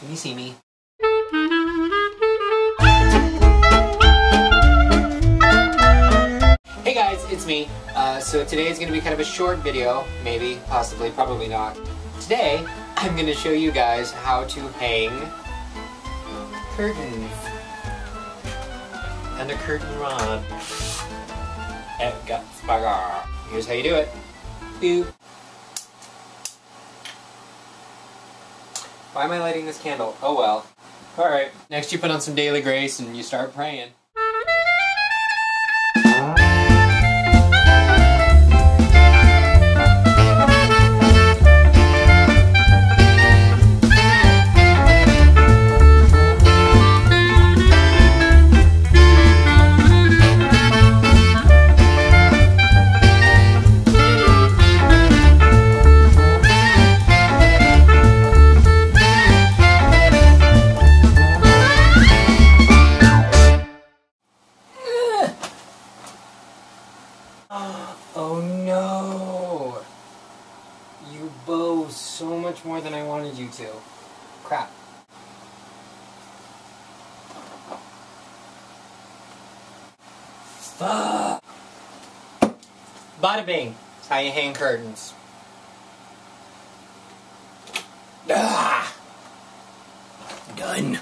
Can you see me? Hey guys, it's me. So today is going to be kind of a short video, maybe, possibly, probably not. Today, I'm going to show you guys how to hang curtains and a curtain rod at Gutsburger. Here's how you do it. Boop. Why am I lighting this candle? Oh well. Alright, next you put on some daily grace and you start praying. Oh no! You bow so much more than I wanted you to. Crap. Fuck! Bada bing. That's how you hang curtains. Ah! Done.